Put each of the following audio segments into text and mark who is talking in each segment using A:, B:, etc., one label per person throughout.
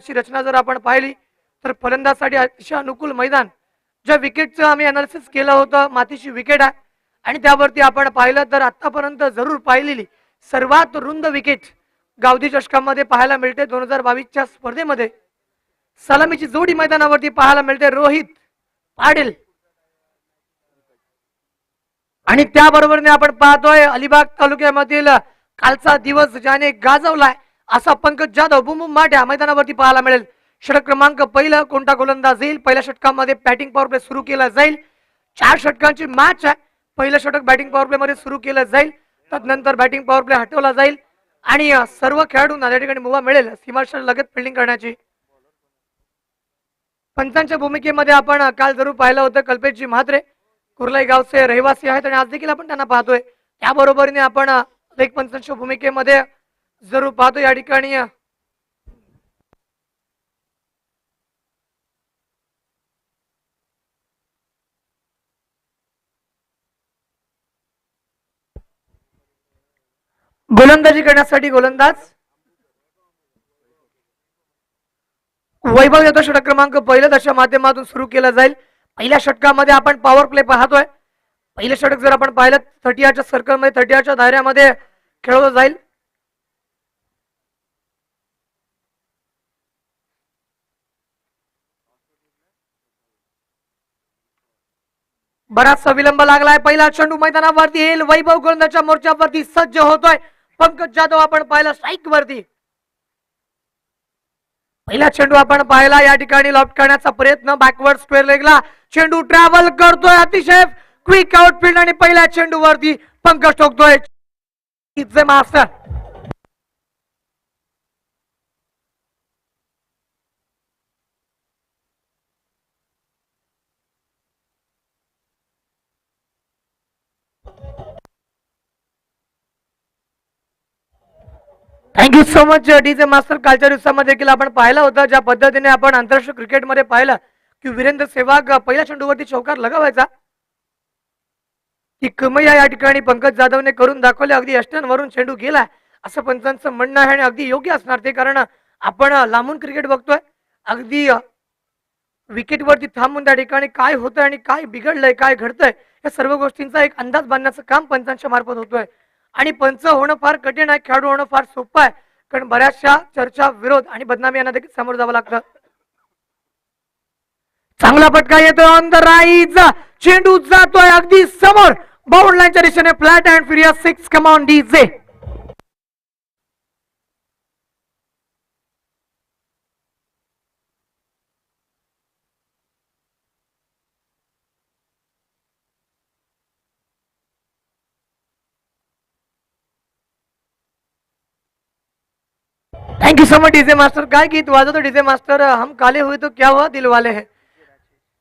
A: अशी रचना जर आपण पाहिली तर फलंदाजसाठी अतिशय अनुकूल मैदान. ज्या विकेटचं आम्ही अनालिसिस केलं होतं मातीची विकेट आहे आणि त्यावरती आपण पाहिलं तर आतापर्यंत जरूर पाहिलेली सर्वात रुंद विकेट गावदी चषकामध्ये पाहायला मिळते. 2022च्या स्पर्धेमध्ये सलामीची जोडी मैदानावरती पाहायला मिळते रोहित पाटील आणि त्याबरोबरने आपण पाहतोय अलिबाग तालुक्यामधील कालचा दिवस ज्याने गाजवलाय असा पंकज जाधव बुमबुम माट्या मैदानावरती पाहायला मिळेल. षटक क्रमांक पहिला कोणता गोलंदाज येईल. पहिल्या षटकामध्ये बॅटिंग पॉवर प्ले सुरू केला जाईल. 4 षटकांची मॅच आहे. पहिलं षटक बॅटिंग पॉवर प्ले मध्ये सुरू केलं जाईल. तदनंतर बॅटिंग पॉवर प्ले हटवला जाईल आणि सर्व खेळाडूंना या ठिकाणी मुभा मिळेल सीमारेषेला लगत फिल्डिंग करण्याची. पंचांच्या भूमिकेमध्ये आपण काल जरूर पाहिलं होतं कल्पेशजी म्हात्रे कुर्लाई गावचे रहिवासी आहेत आणि आज देखील आपण त्यांना पाहतोय. त्याबरोबरीने आपण एक पंचांच्या भूमिकेमध्ये जरूर पाहतो या ठिकाणी गोलंदाजी करण्यासाठी गोलंदाज वैभव येतो. षटक क्रमांक पहिलं त्याच्या माध्यमातून सुरू केला जाईल. पहिल्या षटकामध्ये आपण पॉवर प्ले पाहतोय. पहिलं षटक जर आपण पाहिलं 30च्या सर्कलमध्ये 30च्या दायऱ्यामध्ये खेळवलं जाईल. बराचसा विलंब लागलाय. पहिला चेंडू मैदानावरती येईल. वैभव गोलंदाजच्या मोर्चावरती सज्ज होतोय. पंकज जाधव आपण पाहिला स्ट्राईक वरती. पहिला चेंडू आपण पाहिला या ठिकाणी लॉफ्ट करण्याचा प्रयत्न बॅकवर्ड स्क्वेअर लेगला चेंडू ट्रॅव्हल करतोय अतिशय क्विक आउटफील्ड आणि पहिल्या चेंडूवरती पंकज ठोकतोय. Master thank you so much DJ master. कालच्या दिवसामध्ये देखील आपण पाहिलं होतं ज्या पद्धतीने आपण आंतरराष्ट्रीय क्रिकेटमध्ये पाहिलं की वीरेंद्र सेहवाग पहिल्या चेंडूवरती चौकार लगावायचा ती कमैया या ठिकाणी पंकज जाधवने करून दाखवले. अगदी अष्टांवरून चेंडू गेला असं पंचांचं म्हणणं आहे आणि अगदी योग्य असणार ते, कारण आपण लांबून क्रिकेट बघतोय. अगदी विकेटवरती थांबून त्या ठिकाणी काय होतंय आणि काय बिघडलंय काय घडतंय या सर्व गोष्टींचा एक अंदाज बांधण्याचं काम पंचांच्या मार्फत होतोय. आणि पंच होणं फार कठीण आहे, खेळाडू होणं फार सोपं आहे, कारण बऱ्याचशा चर्चा विरोध आणि बदनामी यांना देखील सामोरं जावं लागतं. चांगला फटका येतोय ऑन द राईज. चेंडू जातोय अगदी समोर बाउंड लाईनच्या दिशेने. Flat and furious 6. Come on DJ. Thank you so much DJ master. काय गीत वाजवतो डीजे मास्टर. हम काले हुए तो क्या हुआ दिल वाले हैं.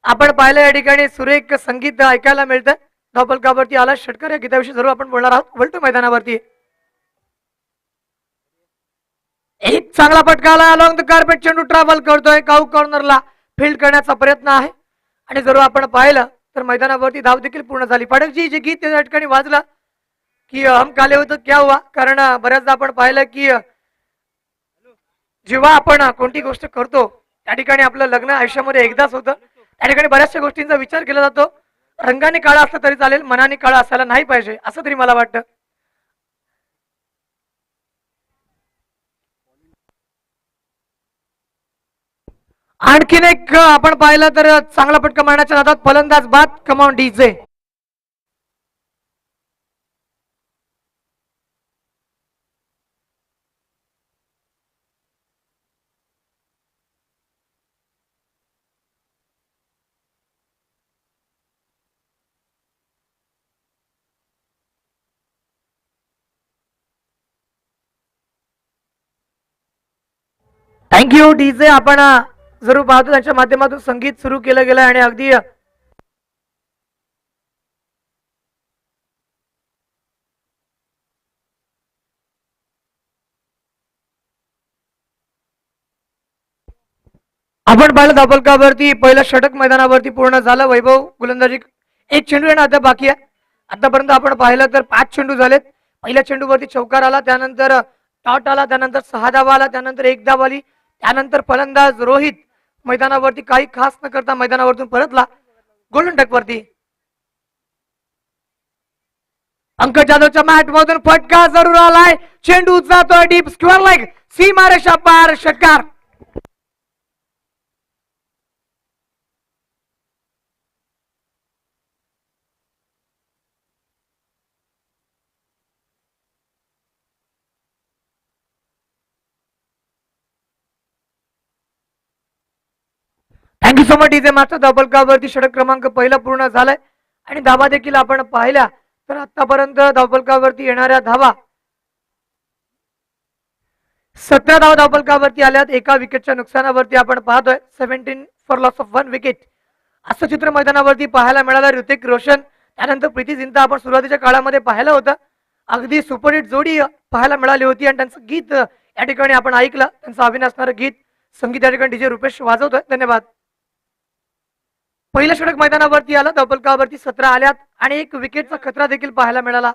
A: आपण पाहिलं या ठिकाणी सुरेख संगीत ऐकायला मिळतं. धावफलकावरती आला षटकर या गीताविषयी जरूर आपण बोलणार आहोत. वळतो मैदानावरती एक चांगला फटका आला अलॉंग द कार्पेट. चेंडू ट्रॅव्हल करतोय काऊ कॉर्नरला फील्ड करण्याचा प्रयत्न आहे आणि जरूर आपण पाहिलं तर मैदानावरती धाव देखील पूर्ण झाली. पाठकजी जे गीत त्या ठिकाणी वाजलं की हम काले हुए तो क्या हुआ, कारण बऱ्याचदा आपण पाहिलं की जेव्हा आपण कोणती गोष्ट करतो त्या ठिकाणी आपलं लग्न आयुष्यामध्ये एकदाच होतं. त्या ठिकाणी बऱ्याचशा गोष्टींचा विचार केला जातो. रंगाने काळा असला तरी चालेल, मनाने काळा असायला नाही पाहिजे असं तरी मला वाटतं. आणखीन एक आपण पाहिलं तर चांगला फटका मारण्याच्या नादात फलंदाज बाद. कम ऑन डीजे. Thank you DJ. आपण जरूर पाहतो त्यांच्या माध्यमातून संगीत सुरू केलं गेलं आणि अगदी आपण पाहिलं धावफलकावरती पहिलं षटक मैदानावरती पूर्ण झालं. वैभव गोलंदाजी एक चेंडू येणं आता बाकी आहे. आतापर्यंत आपण पाहिलं तर 5 चेंडू झालेत. पहिल्या चेंडूवरती चौकार आला, त्यानंतर टॉट आला, त्यानंतर 6 धावा आला, त्यानंतर 1 धाव आली, त्यानंतर फलंदाज रोहित मैदानावरती काही खास न करता मैदानावरतून परतला गोल्डन डकवरती. पंकज जाधवच्या मॅट मधून फटका जरूर आलाय. चेंडू जातोय डीप स्क्वेअर लेग सीमारेषा पार षटकार. Thank you so much DJ master. धावफलकावरती षटक क्रमांक पहिला पूर्ण झालाय आणि धावा देखील आपण पाहिल्या तर आतापर्यंत धावफलकावरती येणाऱ्या धावा 17 धावा धावफलकावरती आल्यात. एका विकेटच्या नुकसानावरती आपण पाहतोय 17 फॉर लॉस ऑफ 1 विकेट असं चित्र मैदानावरती पाहायला मिळालं. ऋतिक रोशन त्यानंतर प्रीती जिंता आपण सुरुवातीच्या काळामध्ये पाहिलं होतं. अगदी सुपरहिट जोडी पाहायला मिळाली होती आणि त्यांचं गीत या ठिकाणी आपण ऐकलं. त्यांचं अभिनय असणारं गीत संगीत या ठिकाणी डीजे रुपेश वाजवतोय. धन्यवाद. पहिलं षटक मैदानावरती आलं. धावफलकावरती 17 आल्यात आणि एक विकेटचा खतरा देखील पाहायला मिळाला.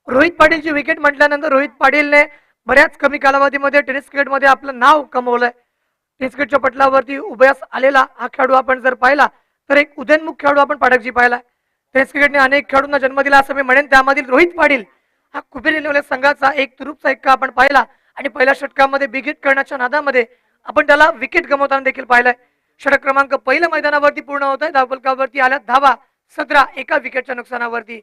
A: रोहित पाटीलची विकेट म्हटल्यानंतर रोहित पाटीलने बऱ्याच कमी कालावधीमध्ये टेनिस क्रिकेटमध्ये आपलं नाव कमवलंय. टेनिस क्रिकेटच्या पटलावरती उभयास आलेला हा खेळाडू आपण जर पाहिला तर एक उदयनमुख खेळाडू आपण पाठकजी पाहिला. टेनिस क्रिकेटने अनेक खेळाडूंना जन्म दिला असं मी म्हणेन. त्यामधील रोहित पाटील हा कुबेर संघाचा एक तुरुपचा एक्का आपण पाहिला आणि पहिल्या षटकामध्ये बिगिट करण्याच्या नादामध्ये आपण त्याला विकेट गमवताना देखील पाहिलाय. षटक क्रमांक पहिलं मैदानावरती पूर्ण होत आहे. धावफलकावरती आल्या धावा 17 एका विकेटच्या नुकसानावरती.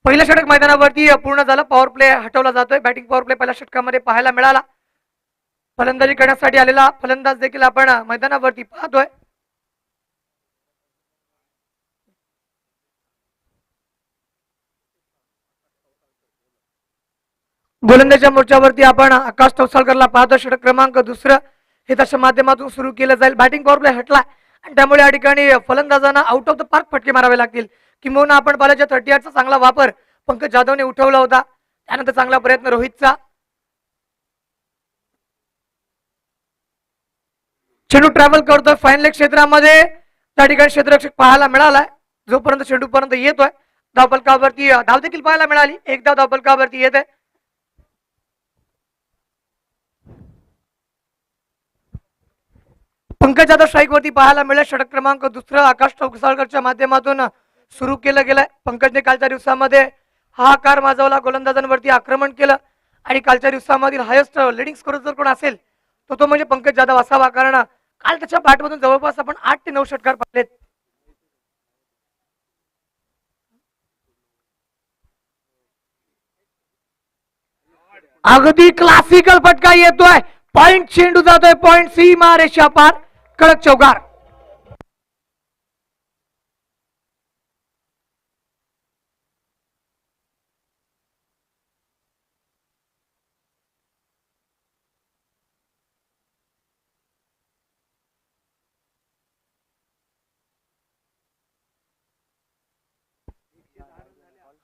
A: पहिलं षटक मैदानावरती पूर्ण झालं. पॉवर प्ले हटवला जातोय. बॅटिंग पॉवर प्ले पहिल्या षटकामध्ये पाहायला मिळाला. फलंदाजी करण्यासाठी आलेला फलंदाज देखील आपण मैदानावरती पाहतोय. गोलंदाजीच्या मोर्चावरती आपण आकाश तवसाळकरला पाहतो. षटक क्रमांक दुसरं हे त्याच्या माध्यमातून सुरू केलं जाईल. बॅटिंग पॉवर प्ले हटला आणि त्यामुळे या ठिकाणी फलंदाजांना आउट ऑफ द पार्क फटके मारावे लागतील. किंबहुना आपण पाहिलं 38चा चांगला वापर पंकज जाधवने उठवला होता. त्यानंतर चांगला प्रयत्न रोहितचा. चेंडू ट्रॅव्हल करतोय फाईन लेग क्षेत्रामध्ये. त्या ठिकाणी क्षेत्ररक्षक पाहायला मिळालाय. जोपर्यंत चेंडू पर्यंत येतोय धावफलकावरती धाव देखील पाहायला मिळाली. एक धाव धावफलकावरती येत आहे. पंकज जाधव स्ट्राईक वरती पाहायला मिळेल. षटक क्रमांक दुसरं आकाश टोकसाळकरच्या माध्यमातून सुरू केलं गेलंय. पंकजने कालच्या दिवसामध्ये हाकार माजवला. गोलंदाजांवरती आक्रमण केलं आणि कालच्या दिवसामधील हायेस्ट लिडिंग स्कोर जर कोण असेल तो म्हणजे पंकज जाधव असावा. कारण काल त्याच्या बॅटमधून जवळपास आपण 8 ते 9 षटकार पाहिलेत. अगदी क्लासिकल फटका येतोय. पॉइंट चेंडू जातोय. पॉइंट सीमा रेषा पार. कडक चौकार.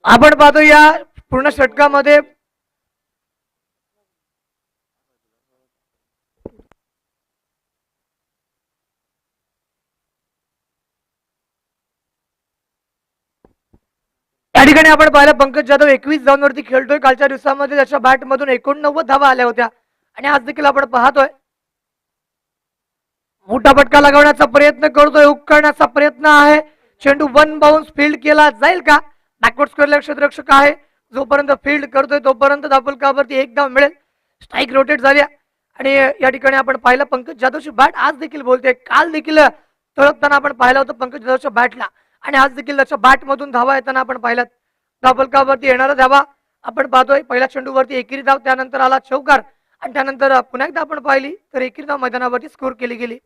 A: आपण पाहतो या पूर्ण षटकामध्ये या ठिकाणी आपण पाहिलं पंकज जाधव 21 धावांवरती खेळतोय. कालच्या दिवसामध्ये त्याच्या बॅट मधून 89 धावा आल्या होत्या आणि आज देखील आपण पाहतोय मोठा फटका लगावण्याचा प्रयत्न करतोय. हुक करण्याचा प्रयत्न आहे. चेंडू 1 बाउन्स फील्ड केला जाईल का? बॅकवर्ड स्क्वेअर क्षेत्ररक्षक आहे. जोपर्यंत फील्ड करतोय तोपर्यंत धावफलकावरती एक धाव मिळेल. स्ट्राईक रोटेट झाल्या आणि या ठिकाणी आपण पाहिलं पंकज जाधवची बॅट आज देखील बोलते. काल देखील तळपताना आपण पाहिलं होतं पंकज जाधवच्या बॅटला आणि आज देखील त्याच्या बॅट मधून धावा येताना आपण पाहिल्यात. धावफलकावरती येणारा धावा आपण पाहतोय. पहिल्या चेंडूवरती एकेरी धाव, त्यानंतर आला चौकार आणि त्यानंतर पुन्हा एकदा आपण पाहिली तर एकेरी धाव मैदानावरती स्कोर केली गेली.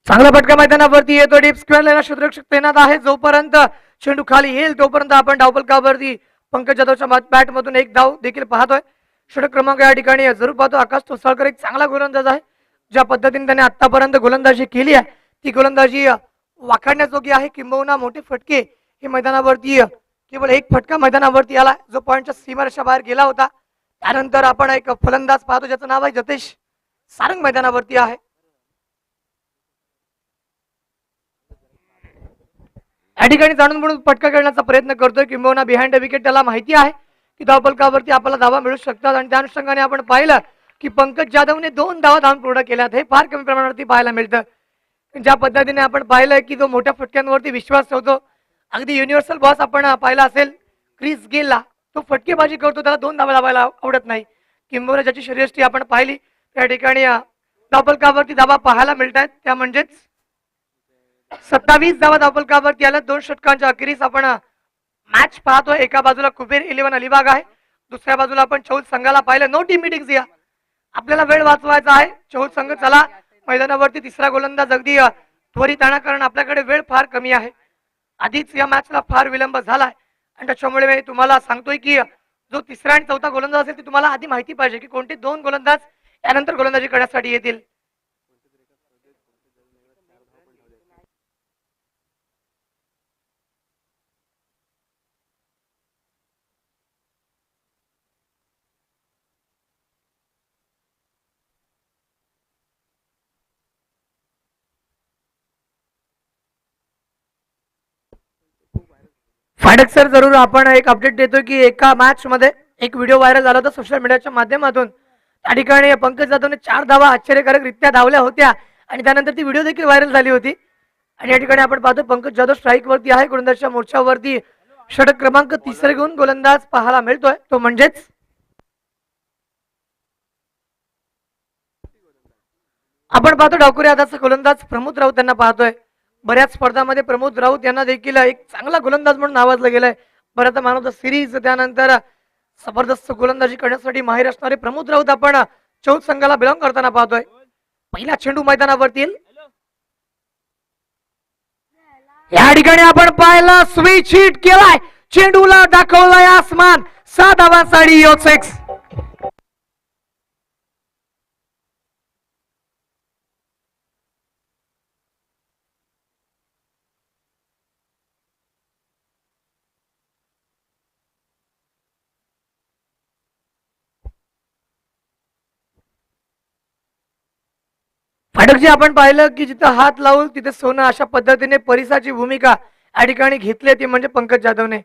A: चांगला फटका मैदानावरती येतो. डीप स्क्वेअरला क्षेत्ररक्षक तैनात आहे. जोपर्यंत चेंडू खाली येईल तोपर्यंत आपण धावफलकावरती पंकज जाधवच्या बॅट मधून एक धाव देखील पाहतोय. षटक क्रमांक या ठिकाणी जरूर पाहतो. आकाश तोसाळकर एक चांगला गोलंदाज आहे. ज्या पद्धतीने त्याने आतापर्यंत गोलंदाजी केली आहे ती गोलंदाजी वाखाणण्याजोगी आहे. किंबहुना मोठे फटके हे मैदानावरती केवळ एक फटका मैदानावरती आला जो पॉईंटच्या सीमारेषा बाहेर गेला होता. त्यानंतर आपण एक फलंदाज पाहतो ज्याचं नाव आहे जतेश सारंग मैदानावरती आहे. या ठिकाणी जाणून म्हणून फटका खेळण्याचा प्रयत्न करतोय. किंबहुना बिहाइंड द विकेट त्याला माहिती आहे की धावफलकावरती आपल्याला धावा मिळू शकतात आणि त्या अनुषंगाने आपण पाहिलं की पंकज जाधवने 2 धावा धावून पूर्ण केल्यात. हे फार कमी प्रमाणावरती पाहायला मिळतं. ज्या पद्धतीने आपण पाहिलंय की जो मोठ्या फटक्यांवरती विश्वास ठेवतो. अगदी युनिव्हर्सल बॉस आपण पाहिला असेल क्रिस गेलला, तो फटकेबाजी करतो, त्याला 2 धावा धावायला आवडत नाही. किंबहुना ज्याची शर्यष्टी आपण पाहिली त्या ठिकाणी धावफलकावरती धावा पाहायला मिळत आहेत. त्या म्हणजेच 27 धावा धावफलकावरती आल्या. 2 षटकांच्या अखेरीस आपण मॅच पाहतोय. एका बाजूला कुबेर 11 अलिबाग आहे, दुसऱ्या बाजूला आपण चौल संघाला पाहिलं. नो टीम मीटिंग या आपल्याला वेळ वाचवायचा आहे. चौल संघ चला मैदानावरती तिसरा गोलंदाज अगदी त्वरित आणा कारण आपल्याकडे वेळ फार कमी आहे. आधीच या मॅचला फार विलंब झालाय आणि त्याच्यामुळे मी तुम्हाला सांगतोय की जो तिसरा आणि चौथा गोलंदाज असेल ते तुम्हाला आधी माहिती पाहिजे की कोणते 2 गोलंदाज यानंतर गोलंदाजी करण्यासाठी येतील. फाडक सर जरूर आपण एक अपडेट देतो की एका मॅच मध्ये एक व्हिडिओ व्हायरल झाला होता सोशल मीडियाच्या माध्यमातून. त्या ठिकाणी पंकज जाधवने 4 धावा आश्चर्यकारकरित्या धावल्या होत्या आणि त्यानंतर ती व्हिडिओ देखील व्हायरल झाली होती. आणि या ठिकाणी आपण पाहतो पंकज जाधव स्ट्राईक वरती आहे. गोलंदाजच्या मोर्चावरती षटक क्रमांक 3 घेऊन गोलंदाज पाहायला मिळतोय. तो म्हणजेच आपण पाहतो डावखुरी आदाचा गोलंदाज प्रमोद राऊत यांना पाहतोय. बऱ्याच स्पर्धांमध्ये प्रमोद राऊत यांना देखील एक चांगला गोलंदाज म्हणून नावाजलं गेलंय. बरं मॅन ऑफ द सिरीज त्यानंतर जबरदस्त गोलंदाजी करण्यासाठी माहिर असणारे प्रमोद राऊत आपण चौद संघाला बिलॉंग करताना पाहतोय. पहिला चेंडू मैदानावरती या ठिकाणी आपण पाहिलं स्विच हिट केलाय. चेंडूला दाखवलाय आसमान. 7 धावांसाठी यो 6. फाटकजी आपण पाहिलं की जिथं हात लावून तिथे सोनं अशा पद्धतीने परिसाची भूमिका या ठिकाणी घेतली ती म्हणजे पंकज जाधवने.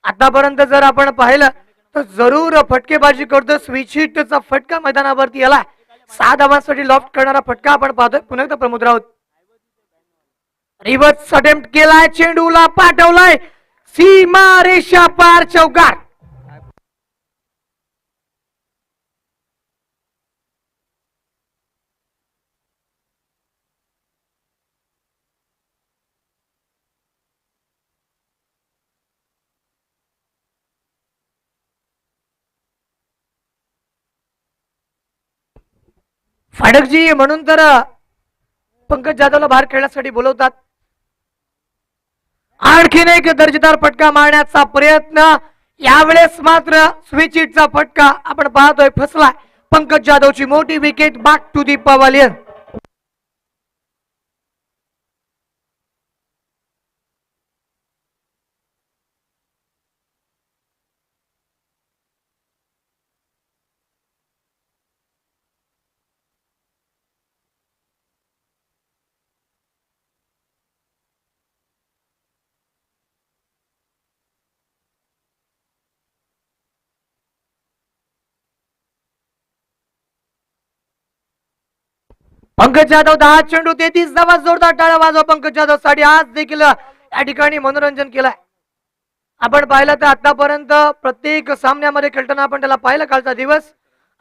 A: आतापर्यंत जर आपण पाहिलं तर जरूर फटकेबाजी करतो. स्विच हिटचा फटका मैदानावरती आला. 6 धावांसाठी लॉफ्ट करणारा फटका आपण पाहतोय. पुन्हा एकदा प्रमोद राऊत रिव्हर्स अटेम्प्ट केलाय. चेंडूला पाठवलाय सीमा रेषा पार चौकार. फाडकजी म्हणून तर पंकज जाधवला बाहेर खेळण्यासाठी बोलवतात. आणखीन एक दर्जेदार फटका मारण्याचा प्रयत्न. यावेळेस मात्र स्विच हिटचा फटका आपण पाहतोय फसला. पंकज जाधवची मोठी wicket. Back to the pavilion. Pankaj Jadhav 10 चेंडू 33 धावा. जोरदार टाळ्या वाजवा पंकज जाधव साठी. आज देखील या ठिकाणी मनोरंजन केलंय. आपण पाहिलं तर आतापर्यंत प्रत्येक सामन्यामध्ये खेळताना आपण त्याला पाहिलं. कालचा दिवस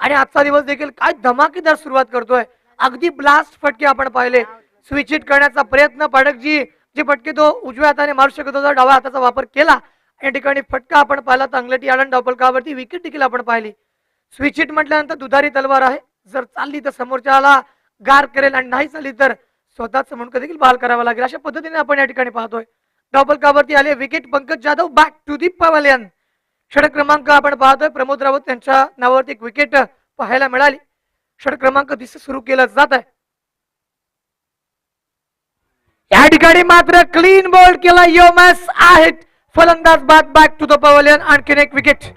A: आणि आजचा दिवस देखील काय धमाकेदार सुरुवात करतोय. अगदी ब्लास्ट फटके आपण पाहिले. स्विच हिट करण्याचा प्रयत्न. पाडकजी जे फटके तो उजव्या हाताने मारू शकत होता, डाव्या हाताचा वापर केला. या ठिकाणी फटका आपण पाहिला. अंगलटी आनंद डावफलकावरती विकेट देखील आपण पाहिली. स्विच हिट म्हटल्यानंतर दुधारी तलवार आहे. जर चालली तर समोरच्याला गार करेल आणि नाही चालली तर स्वतःच म्हणून देखील बहाल करावा लागेल. अशा पद्धतीने आपण या ठिकाणी पाहतोय. धावफलकावरती आले wicket Pankaj Jadhav back to the pavilion. षटक क्रमांक आपण पाहतोय प्रमोद राऊत यांच्या नावावरती एक विकेट पाहायला मिळाली. षटक क्रमांक 30 सुरू केलं जात आहे. या ठिकाणी मात्र क्लीन बोल्ड केला योमस आहेत. फलंदाज बाद बॅक टू द पवेलियन. आणखीन एक विकेट.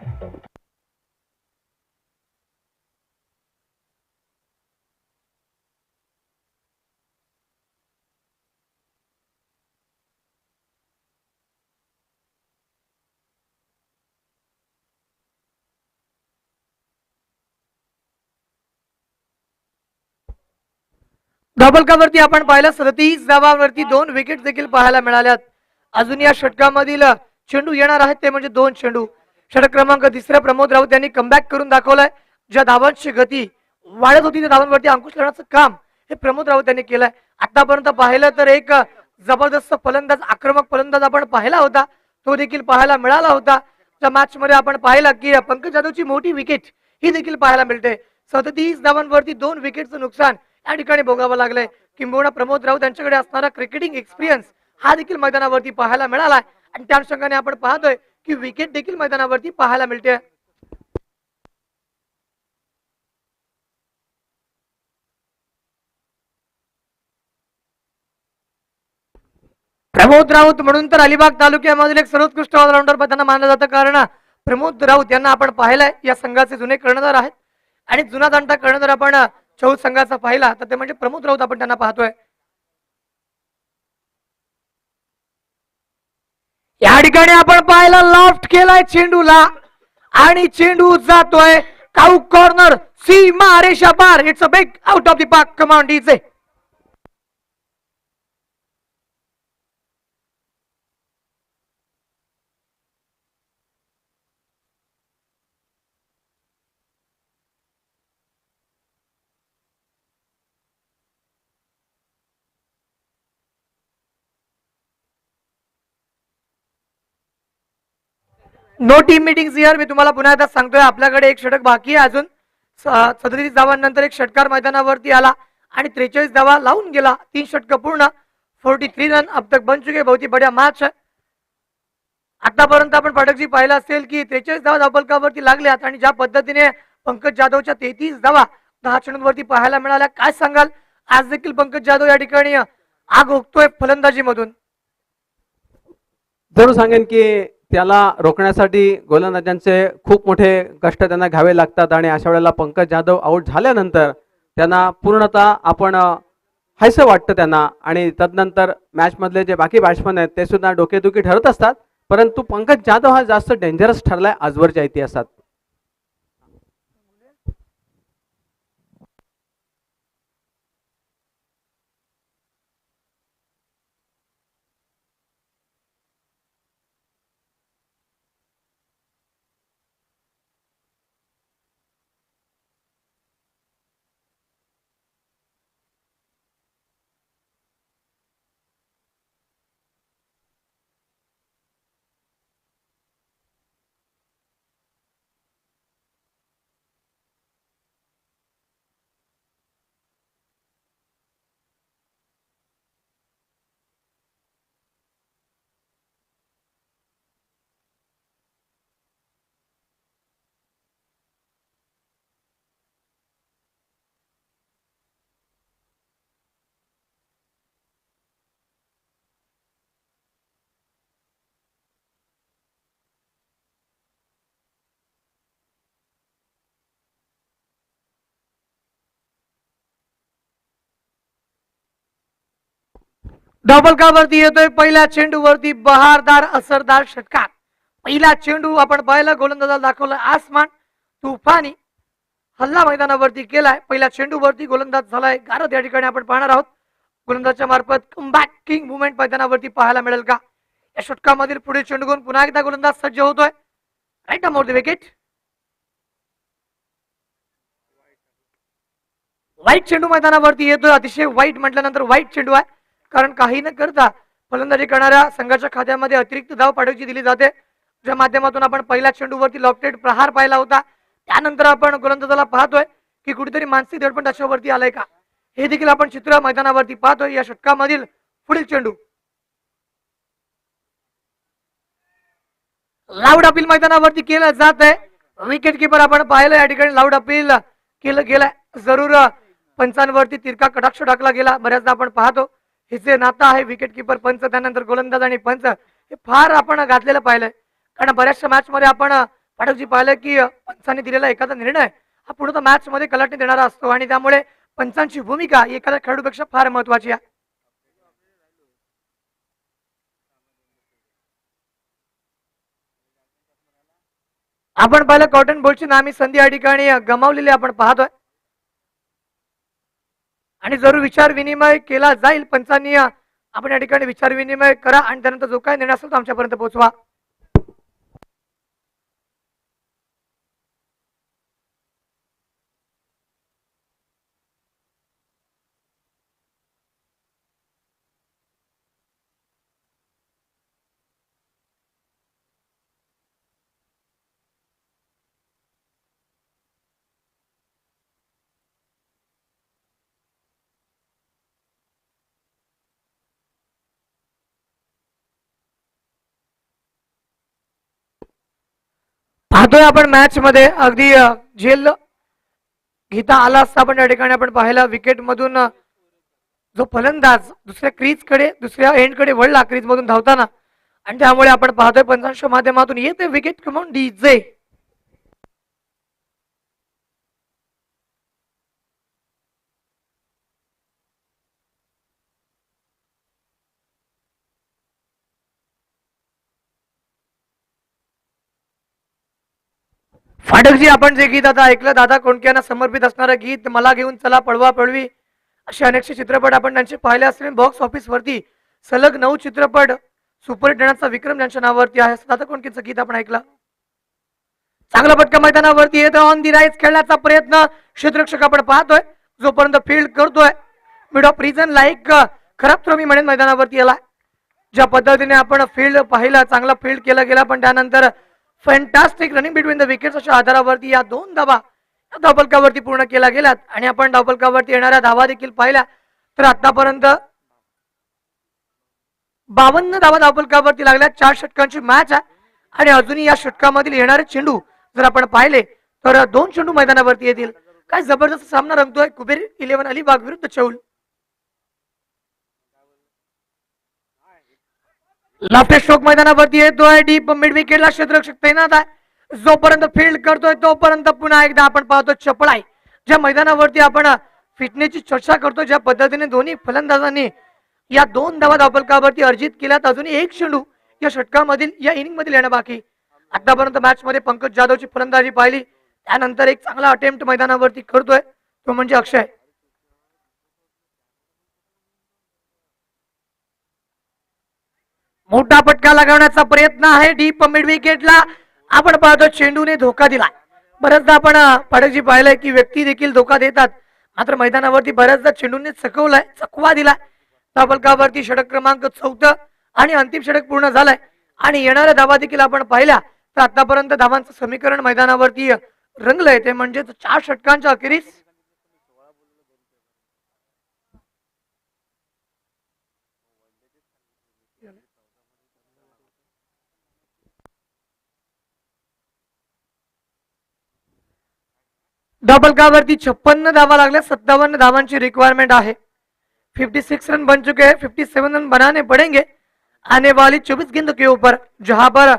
A: धावफलकावरती आपण पाहिलं 37 धावांवरती 2 विकेट देखील पाहायला मिळाल्यात. अजून या षटकामधील चेंडू येणार आहेत ते म्हणजे 2 चेंडू. षटक क्रमांक 3 प्रमोद राऊत यांनी कमबॅक करून दाखवलाय. ज्या धावांची गती वाढत होती त्या धावांवरती अंकुश लावण्याचं काम हे प्रमोद राऊत यांनी केलंय. आतापर्यंत पाहिलं तर एक जबरदस्त फलंदाज आक्रमक फलंदाज आपण पाहिला होता तो देखील पाहायला मिळाला होता. त्या मॅच मध्ये आपण पाहिलं की पंकज जाधवची मोठी विकेट ही देखील पाहायला मिळते. 37 धावांवरती 2 विकेटचं नुकसान या ठिकाणी भोगावं लागलंय. किंबहुना प्रमोद राऊत यांच्याकडे असणारा क्रिकेटिंग एक्सपिरियन्स हा देखील मैदानावरती पाहायला मिळालाय आणि त्या अनुषंगाने आपण पाहतोय की विकेट देखील मैदानावरती पाहायला मिळते. प्रमोद राऊत म्हणून तर अलिबाग तालुक्यामधील एक सर्वोत्कृष्ट ऑलराऊंडर त्यांना मानलं जातं. कारण प्रमोद राऊत यांना आपण पाहिलंय या संघाचे जुने कर्णधार आहेत आणि जुना जाणता कर्णधार आपण चौद संघाचा पाहिला तर ते म्हणजे प्रमोद राऊत आपण त्यांना पाहतोय. या ठिकाणी आपण पाहिला लॉफ्ट केलाय चेंडूला आणि चेंडू जातोय काऊ कॉर्नर सीमा रेषा पार. It's a big out of the park. Command DJ. No team meeting here. मी तुम्हाला पुन्हा एकदा सांगतोय आपल्याकडे एक षटक बाकी आहे अजून. 37 धावांनंतर एक षटकार मैदानावरती आला आणि 43 धावा लावून गेला. 3 षटक पूर्ण. 43 रन अब तक बन चुके. बहुत ही बढ़िया मॅच आहे. आतापर्यंत आपण पाठकजी पाहिलं असेल की 43 धावा धावफलकावरती लागल्यात आणि ज्या पद्धतीने पंकज जाधवच्या 33 धावा 10 चेंडूंवरती पाहायला मिळाल्या. काय सांगाल आज देखील पंकज जाधव या ठिकाणी आग ओकतोय फलंदाजी मधून.
B: जरूर सांगेन की त्याला रोखण्यासाठी गोलंदाजांचे खूप मोठे कष्ट त्यांना घ्यावे लागतात आणि अशा वेळेला पंकज जाधव आउट झाल्यानंतर त्यांना पूर्णतः आपण हायसं वाटतं त्यांना आणि तदनंतर मॅच मधले जे बाकी बॅट्समन आहेत ते सुद्धा डोकेदुखी ठरत असतात. परंतु पंकज जाधव हा जास्त डेंजरस ठरलाय आजवरच्या इतिहासात.
A: धावफलकावरती येतोय पहिल्या चेंडूवरती बहारदार असरदार षटकार. पहिला चेंडू आपण पाहिला गोलंदाजाला दाखवला आसमान तुफानी हल्ला मैदानावरती केलाय. पहिल्या चेंडूवरती गोलंदाज झालाय गारद. या ठिकाणी आपण पाहणार आहोत गोलंदाजाच्या मार्फत कमबॅक किंग मुवमेंट मैदानावरती पाहायला मिळेल का. या षटकामधील पुढील चेंडू घेऊन पुन्हा एकदा गोलंदाज सज्ज होतोय. Right around the wicket. वाईट चेंडू मैदानावरती येतोय. अतिशय वाईट म्हटल्यानंतर वाईट चेंडू आहे कारण काही न करता फलंदाजी करणाऱ्या संघाच्या खात्यामध्ये अतिरिक्त धाव पाठवची दिली जाते. ज्या माध्यमातून आपण पहिल्या चेंडूवरती लॉफ्टेड प्रहार पाहिला होता त्यानंतर आपण गोलंदाजाला पाहतोय की कुठेतरी मानसिक दडपण त्याच्यावरती आलंय का. हे देखील आपण चित्र मैदानावरती पाहतोय. या षटकामधील पुढील चेंडू लाऊड अपील मैदानावरती केलं जात आहे. विकेट किपर आपण पाहिलं या ठिकाणी लाऊड अपील केलं गेलंय. जरूर पंचांवरती तिरका कटाक्ष टाकला गेला. बऱ्याचदा आपण पाहतो हे जे नातं आहे विकेट किपर पंच त्यानंतर गोलंदाज आणि पंच हे फार आपण घातलेलं पाहिलंय. कारण बऱ्याचशा मॅच मध्ये आपण पाठकजी पाहिलं की पंचांनी दिलेला एखादा निर्णय हा पुढे मॅच मध्ये कलाटणी देणारा असतो आणि त्यामुळे पंचांची भूमिका ही एखाद्या खेळाडूपेक्षा फार महत्वाची आहे. आपण पाहिलं कॉटन बॉलची नामी संधी या ठिकाणी गमावलेली आपण पाहतोय आणि जरूर विचार विनिमय केला जाईल. पंचांनी आपण या ठिकाणी विचार विनिमय करा आणि त्यानंतर जो काय निर्णय असेल तो आमच्यापर्यंत पोहोचवा. पाहतोय आपण मॅच मध्ये अगदी झेल घेता आला असता आपण या ठिकाणी आपण पाहिला विकेट मधून जो फलंदाज दुसऱ्या एंड कडे वळला क्रीज मधून धावताना आणि त्यामुळे आपण पाहतोय पंचांच्या माध्यमातून येते विकेट कमावून डीजे. फाटकजी आपण जे गीत आता ऐकलं दादा कोंडके समर्पित असणारं गीत मला घेऊन चला पळवा पळवी असे अनेकशे चित्रपट आपण त्यांचे पाहिले असले. बॉक्स ऑफिस वरती सलग 9 चित्रपट सुपरहिट देण्याचा विक्रम त्यांच्या नावावरती आहे. दादा कोंडकेचं गीत आपण ऐकलं. चांगला फटका मैदानावरती येतो. ऑन दी राईज खेळण्याचा प्रयत्न क्षेत्ररक्षक आपण पाहतोय जोपर्यंत फील्ड करतोय मिड ऑफ रिजन लाईक खराब थ्रो मी म्हणेन मैदानावरती याला. ज्या पद्धतीने आपण फील्ड पाहिला चांगला फील्ड केला गेला पण त्यानंतर fantastic running between the wickets अशा आधारावरती या 2 धावा धावफलकावरती पूर्ण केल्या गेल्यात आणि आपण धावफलकावरती येणाऱ्या धावा देखील पाहिल्या तर आतापर्यंत 52 धावा धावफलकावरती लागल्या. 4 षटकांची मॅच आहे आणि अजूनही या षटकामधील येणारे चेंडू जर आपण पाहिले तर 2 चेंडू मैदानावरती येतील. काय जबरदस्त सामना रंगतोय कुबेर 11 अलिबाग विरुद्ध चौल. लेफ्ट स्ट्रोक मैदानावरती येतोय. डीप मिड विकेटला क्षेत्ररक्षक तैनात आहे. जोपर्यंत फील्ड करतोय तोपर्यंत पुन्हा एकदा आपण पाहतो चपळाई. ज्या मैदानावरती आपण फिटनेसची चर्चा करतो ज्या पद्धतीने दोन्ही फलंदाजांनी या 2 धावा धावफलकावरती अर्जित केल्यात अजूनही 1 चेंडू या षटकामधील या इनिंग मधील येणं बाकी. आतापर्यंत मॅच मध्ये पंकज जाधवची फलंदाजी पाहिली त्यानंतर एक चांगला अटेम्प्ट मैदानावरती करतोय तो म्हणजे अक्षय. मोठा फटका लगावण्याचा प्रयत्न आहे डीप मिड विकेटला. आपण पाहतो चेंडूने धोका दिला. बऱ्याचदा आपण पाठकजी पाहिलंय की व्यक्ती देखील धोका देतात मात्र मैदानावरती बऱ्याचदा चेंडूने चकवा दिला. धावफलकावरती षटक क्रमांक 14 आणि अंतिम षटक पूर्ण झालाय आणि येणाऱ्या धावा देखील आपण पाहिल्या तर आतापर्यंत धावांचं समीकरण मैदानावरती रंगलंय ते म्हणजे 4 षटकांच्या अखेरीस धावफलकावरती 56 धावा लागल्या. 57 धावांची रिक्वायरमेंट आहे. 56 रन बन चुके हैं. 57 रन बनाने पड़ेंगे आने वाली 24 गेंदों के ऊपर जहां पर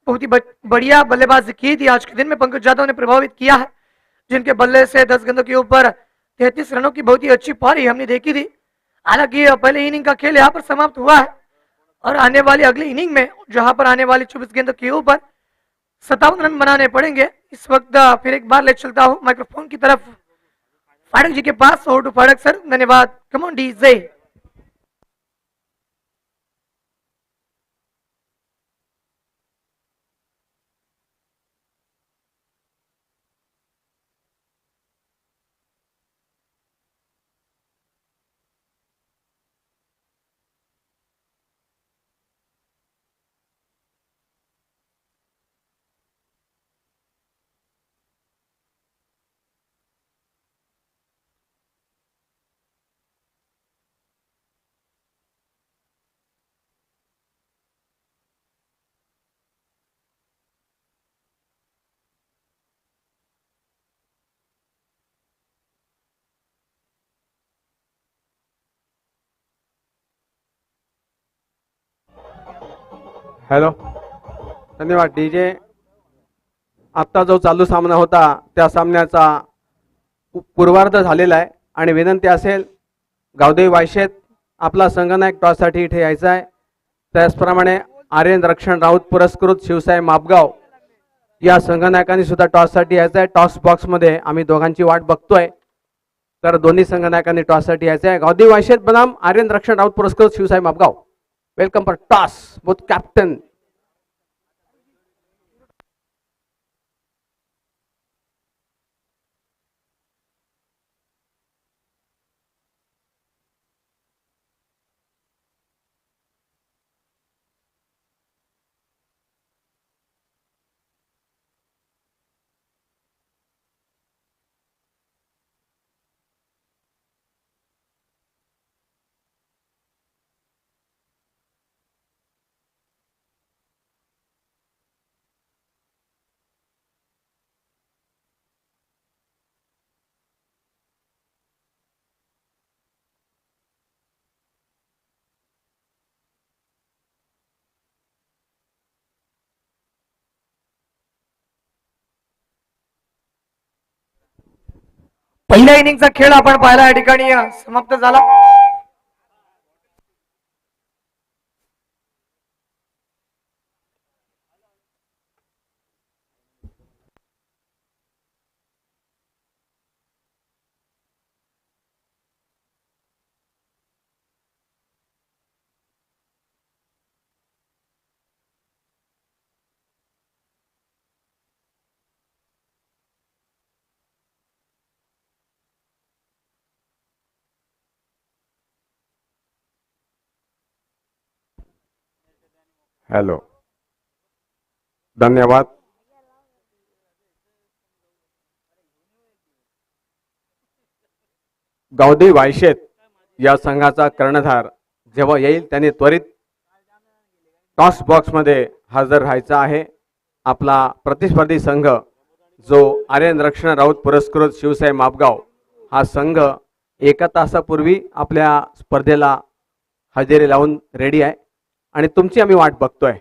A: बहुत ही बढ़िया बल्लेबाजी की थी आज के दिन में पंकज जाधव ने प्रभावित किया है जिनके बल्ले से 10 गेंदों के ऊपर 33 रनों की बहुत ही अच्छी पारी हमने देखी थी. हालांकि पहले इनिंग का खेल यहाँ पर समाप्त हुआ है और आने वाली अगली इनिंग में जहां पर आने वाली 24 गेंदों के ऊपर 57 रन बनाने पड़ेंगे. इस वक्त फिर एक बार ले चलता हूं माइक्रोफोन की तरफ फाटक जी के पास. Over to Phatak sir. धन्यवाद. Come on DJ.
B: हॅलो, धन्यवाद डीजे. आत्ता जो चालू सामना होता त्या सामन्याचा पूर्वार्ध झालेला आहे आणि विनंती असेल गावदेवी वायशेत आपला संघनायक टॉससाठी इथे यायचा आहे. त्याचप्रमाणे आर्यन रक्षण राऊत पुरस्कृत शिवसाई मापगाव या संघनायकांनी सुद्धा टॉससाठी यायचं आहे. टॉस बॉक्समध्ये आम्ही दोघांची वाट बघतोय. तर दोन्ही संघनायकांनी टॉससाठी यायचं आहे. गावदेवी वायशेत बनाम आर्यन रक्षण राऊत पुरस्कृत Shivsai Mapgaon. Welcome for toss both captain.
A: पहिल्या इनिंगचा खेळ आपण पाहिला या ठिकाणी समाप्त झाला.
B: हॅलो, धन्यवाद. गावदेवी वायशेत या संघाचा कर्णधार जेव्हा येईल त्याने त्वरित टॉस बॉक्समध्ये हजर राहायचा आहे. आपला प्रतिस्पर्धी संघ जो आर्यन रक्षण राऊत पुरस्कृत शिवसाई मापगाव हा संघ एका तासापूर्वी आपल्या स्पर्धेला हजेरी लावून रेडी आहे आणि तुमची आम्ही वाट बघतोय.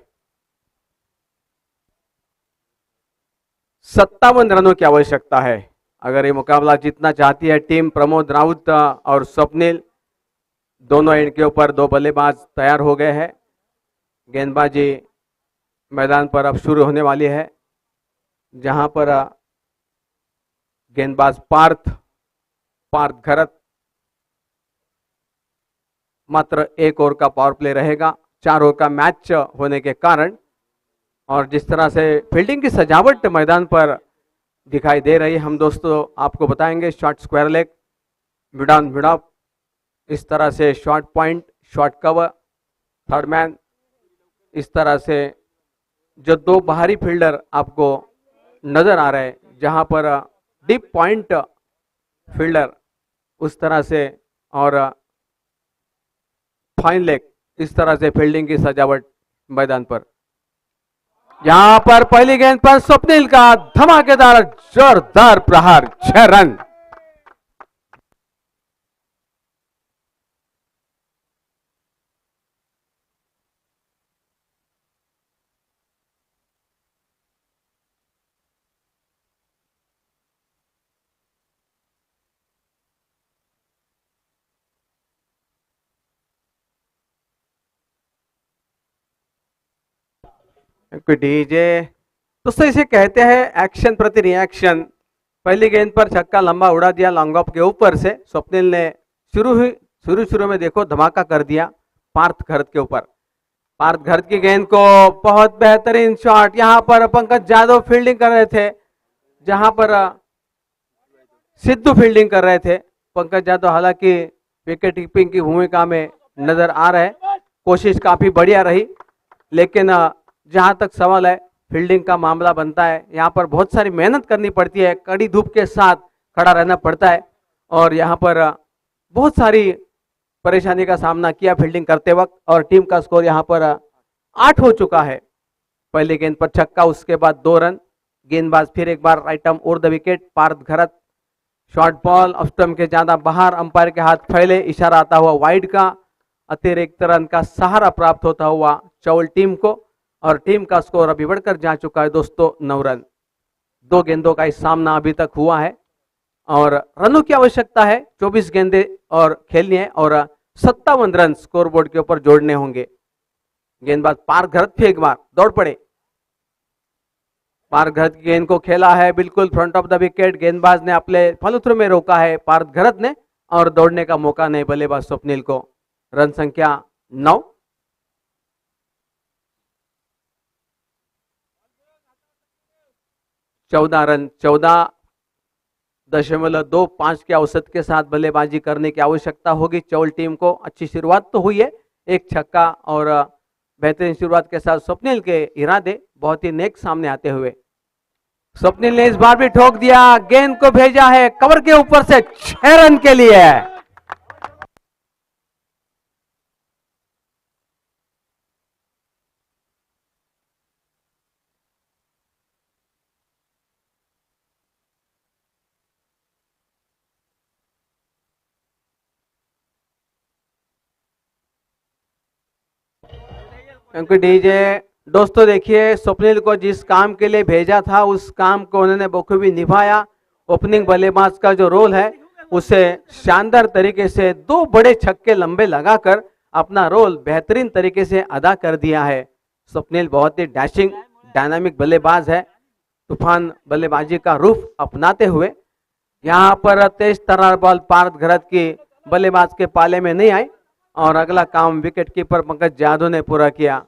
B: 57 रनों की आवश्यकता है. अगर ये मुकाबला जीतना चाहती है टीम, प्रमोद राउत और स्वप्निल दोनों एंड के ऊपर दो बल्लेबाज तैयार हो गए हैं. गेंदबाजी मैदान पर अब शुरू होने वाली है, जहां पर गेंदबाज पार्थ घरत मात्र 1 ओवर का पावर प्ले रहेगा 4 ओवर का मैच होने के कारण. और जिस तरह से फील्डिंग की सजावट मैदान पर दिखाई दे रही है, हम दोस्तों आपको बताएंगे. Short square leg, mid on mid off, इस तरह से short point, short cover, third man, इस तरह से जो दो बाहरी फील्डर आपको नजर आ रहे हैं, जहां पर डीप पॉइंट फील्डर उस तरह से, और फाइन लेग, इस तरह से फील्डिंग की सजावट मैदान पर. यहां पर पहली गेंद पर स्वप्निल का धमाकेदार जोरदार प्रहार, 6 रन. डीजे दोस्तों इसे कहते हैं एक्शन प्रति रिएक्शन. पहली गेंद पर छक्का लंबा उड़ा दिया लॉन्ग ऑफ के ऊपर से. स्वप्निल ने शुरू में देखो धमाका कर दिया पार्थ घरत के ऊपर. पार्थ घरत की गेंद को बहुत बेहतरीन शॉट. यहां पर पंकज यादव फील्डिंग कर रहे थे, जहां पर सिद्धू फील्डिंग कर रहे थे. पंकज यादव हालांकि विकेट कीपिंग की भूमिका में नजर आ रहे, कोशिश काफी बढ़िया रही, लेकिन जहां तक सवाल है फील्डिंग का मामला बनता है, यहाँ पर बहुत सारी मेहनत करनी पड़ती है, कड़ी धूप के साथ खड़ा रहना पड़ता है, और यहाँ पर बहुत सारी परेशानी का सामना किया फील्डिंग करते वक्त. और टीम का स्कोर यहाँ पर 8 हो चुका है. पहली गेंद पर छक्का, उसके बाद 2 रन. गेंदबाज फिर एक बार right arm over the wicket, Parth Gharat. Short ball off stump के ज्यादा बाहर, अंपायर के हाथ फैले, इशारा आता हुआ वाइड का. अतिरिक्त रन का सहारा प्राप्त होता हुआ चौल टीम को. और टीम का स्कोर अभी बढ़कर जा चुका है दोस्तों 9 रन। 2 गेंदों का इस सामना अभी तक हुआ है और रनों की आवश्यकता है। 24 गेंदे और खेलनी है और 57 रन स्कोर बोर्ड के ऊपर जोड़ने होंगे। गेंदबाज पारघरत फिर एक बार दौड़ पड़े। पारघरत की गेंद को खेला है बिल्कुल फ्रंट ऑफ द विकेट। गेंदबाज ने अपने फलुत्र में रोका है पारघरत ने और दौड़ने का मौका नहीं बल्लेबाज स्वप्निल को। रन संख्या 9। चौदह रन 14.25 के औसत के साथ बल्लेबाजी करने की आवश्यकता होगी चौल टीम को। अच्छी शुरुआत तो हुई है, एक छक्का और बेहतरीन शुरुआत के साथ स्वप्निल के इरादे बहुत ही नेक सामने आते हुए। स्वप्निल ने इस बार भी ठोक दिया, गेंद को भेजा है कवर के ऊपर से 6 रन के लिए। क्योंकि डीजे दोस्तों देखिए, स्वप्निल को जिस काम के लिए भेजा था उस काम को उन्होंने बखूबी निभाया। ओपनिंग बल्लेबाज का जो रोल है उसे शानदार तरीके से 2 बड़े छक्के लंबे लगाकर अपना रोल बेहतरीन तरीके से अदा कर दिया है। स्वप्निल बहुत ही डैशिंग डायनामिक बल्लेबाज है। तूफान बल्लेबाजी का रूप अपनाते हुए यहाँ पर तेज तर्रार बॉल पारघरत की बल्लेबाज के पाले में नहीं आई और अगला काम विकेटकीपर पंकज यादव ने पूरा किया।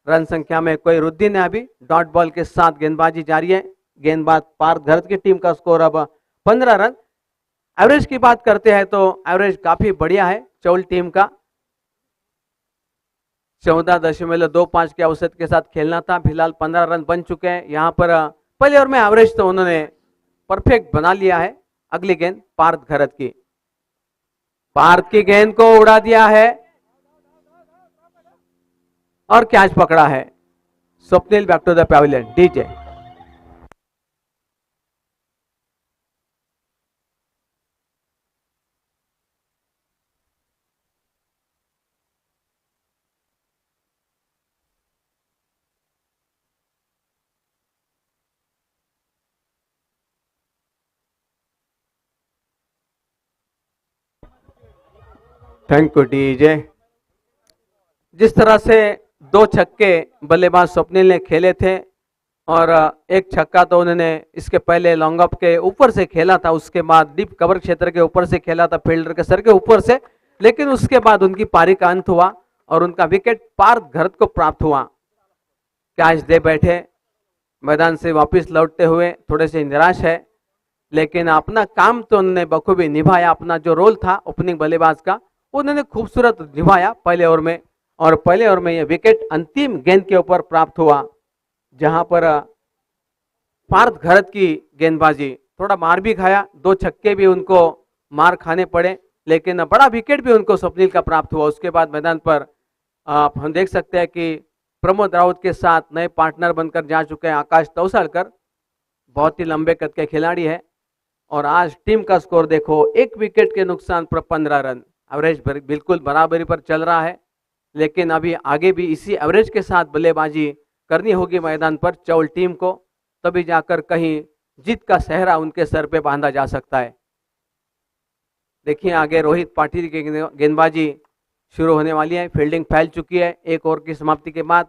B: रन संख्या में कोई वृद्धि नहीं, अभी डॉट बॉल के साथ गेंदबाजी जारी है। गेंदबाज पारघरत की टीम का स्कोर अब 15 रन। एवरेज की बात करते हैं तो एवरेज काफी बढ़िया है चौल टीम का। 14.25 के औसत के साथ खेलना था, फिलहाल 15 रन बन चुके हैं। यहाँ पर पहले ओवर में एवरेज तो उन्होंने परफेक्ट बना लिया है। अगली गेंद पारघरत की, पार्थ की गेंद को उड़ा दिया है और कैच पकड़ा है। Swapnil back to the pavilion. DJ thank you DJ. जिस तरह से 2 छक्के बल्लेबाज स्वप्निल ने खेले थे और एक छक्का तो उन्होंने इसके पहले लॉन्ग ऑफ के ऊपर से खेला था, उसके बाद डीप कवर क्षेत्र के ऊपर से खेला था, फील्डर के सर के ऊपर से, लेकिन उसके बाद उनकी पारी का अंत हुआ और उनका विकेट पारघरत को प्राप्त हुआ। कैच दे बैठे, मैदान से वापस लौटते हुए थोड़े से निराश है, लेकिन अपना काम तो उन्होंने बखूबी निभाया। अपना जो रोल था ओपनिंग बल्लेबाज का उन्होंने खूबसूरत निभाया पहले ओवर में, और पहले ओवर में यह विकेट अंतिम गेंद के ऊपर प्राप्त हुआ जहां पर पारघरत की गेंदबाजी थोड़ा मार भी खाया। 2 छक्के भी उनको मार खाने पड़े, लेकिन बड़ा विकेट भी उनको स्वप्निल का प्राप्त हुआ। उसके बाद मैदान पर आप हम देख सकते हैं कि प्रमोद राउत के साथ नए पार्टनर बनकर जा चुके हैं आकाश तौसालकर। बहुत ही लंबे कद के खिलाड़ी है और आज टीम का स्कोर देखो, 1 विकेट के नुकसान पर 15 रन। एवरेज बिल्कुल बराबरी पर चल रहा है, लेकिन अभी आगे भी इसी एवरेज के साथ बल्लेबाजी करनी होगी मैदान पर चौल टीम को, तभी जाकर कहीं जीत का सेहरा उनके सर पे बांधा जा सकता है। देखिए आगे रोहित पाटिल की गेंदबाजी शुरू होने वाली है। फील्डिंग फैल चुकी है। 1 ओवर की समाप्ति के बाद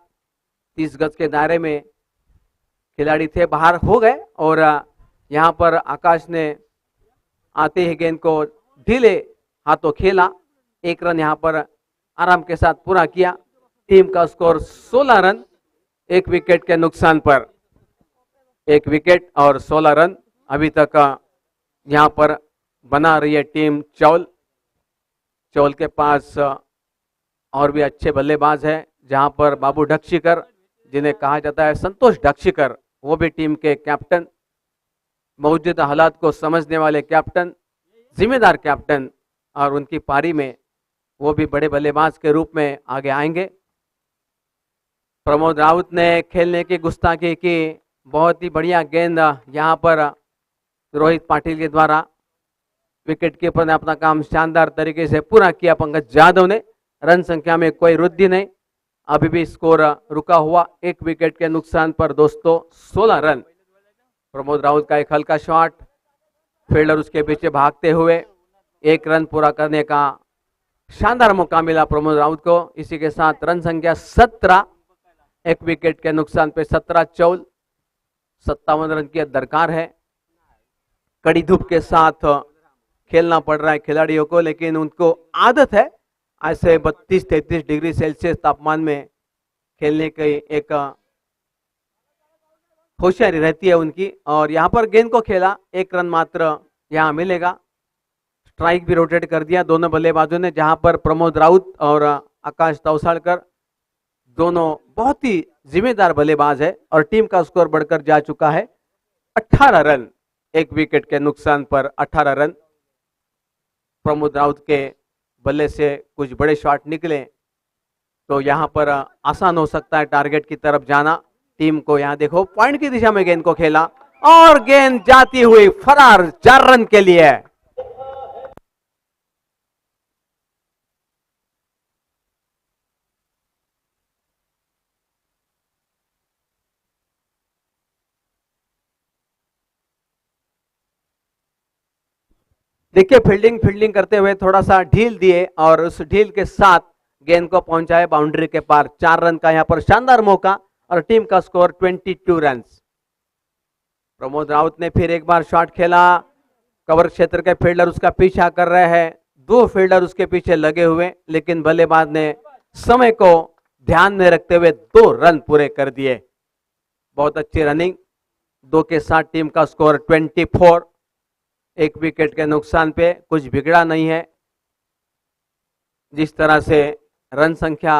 B: 30 गज के दायरे में खिलाड़ी थे, बाहर हो गए और यहाँ पर आकाश ने आते ही गेंद को ढीले हाथों खेला। 1 रन यहाँ पर आराम के साथ पूरा किया। टीम का स्कोर 16 रन 1 विकेट के नुकसान पर। 1 विकेट और 16 रन अभी तक यहाँ पर बना रही है टीम चौल। चौल के पास और भी अच्छे बल्लेबाज हैं, जहां पर बाबू ढक्षीकर, जिन्हें कहा जाता है संतोष ढक्षीकर, वो भी टीम के कैप्टन, मौजूदा हालात को समझने वाले कैप्टन, जिम्मेदार कैप्टन, और उनकी पारी में वो भी बड़े बल्लेबाज के रूप में आगे आएंगे। प्रमोद राउत ने खेलने की गुस्ताखी की। बहुत ही बढ़िया गेंद यहाँ पर रोहित पाटिल के द्वारा। विकेट कीपर ने अपना काम शानदार तरीके से पूरा किया पंकज यादव ने। रन संख्या में कोई वृद्धि नहीं। अभी भी स्कोर रुका हुआ, एक विकेट के नुकसान पर दोस्तों 16 रन। प्रमोद राउत का एक हल्का शॉट, फील्डर उसके पीछे भागते हुए एक रन पूरा करने का शानदार मौका मिला प्रमोद राउत को। इसी के साथ रन संख्या 17, एक विकेट के नुकसान पे 17-14, 57 रन की दरकार है। कड़ी धूप के साथ खेलना पड़ रहा है खिलाड़ियों को, लेकिन उनको आदत है ऐसे 32-33 डिग्री सेल्सियस तापमान में खेलने की एक होशियारी रहती है उनकी। और यहाँ पर गेंद को खेला, एक रन मात्र यहाँ मिलेगा। स्ट्राइक भी रोटेट कर दिया दोनों बल्लेबाजों ने, जहां पर प्रमोद राउत और आकाश तौसालकर दोनों बहुत ही जिम्मेदार बल्लेबाज है और टीम का स्कोर बढ़कर जा चुका है 18 रन, एक विकेट के नुकसान पर 18 रन। प्रमोद राउत के बल्ले से कुछ बड़े शॉट निकले तो यहां पर आसान हो सकता है टारगेट की तरफ जाना टीम को। यहां देखो पॉइंट की दिशा में गेंद को खेला और गेंद जाती हुई फरार 4 रन के लिए। देखिए फील्डिंग करते हुए थोड़ा सा ढील दिए और उस ढील के साथ गेंद को पहुंचाए बाउंड्री के पार। 4 रन का यहां पर शानदार मौका और टीम का स्कोर 22 रन। प्रमोद राउत ने फिर एक बार शॉट खेला, कवर क्षेत्र के फील्डर उसका पीछा कर रहे हैं, 2 फील्डर उसके पीछे लगे हुए, लेकिन बल्लेबाज ने समय को ध्यान में रखते हुए 2 रन पूरे कर दिए। बहुत अच्छी रनिंग, 2 के साथ टीम का स्कोर 24, एक विकेट के नुकसान पे कुछ बिगड़ा नहीं है। जिस तरह से रन संख्या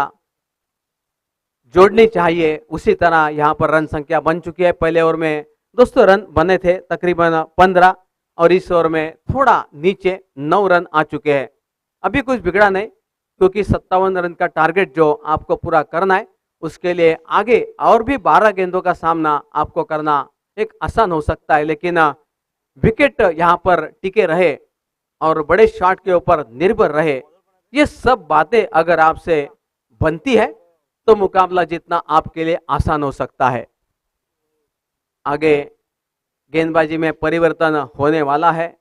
B: जोड़नी चाहिए उसी तरह यहां पर रन संख्या बन चुकी है। पहले ओवर में 200 रन बने थे तकरीबन 15 और इस ओवर में थोड़ा नीचे 9 रन आ चुके हैं। अभी कुछ बिगड़ा नहीं क्योंकि 57 रन का टारगेट जो आपको पूरा करना है उसके लिए आगे और भी 12 गेंदों का सामना आपको करना एक आसान हो सकता है, लेकिन विकेट यहां पर टिके रहे और बड़े शॉट के ऊपर निर्भर रहे, ये सब बातें अगर आपसे बनती है तो मुकाबला जीतना आपके लिए आसान हो सकता है। आगे गेंदबाजी में परिवर्तन होने वाला है,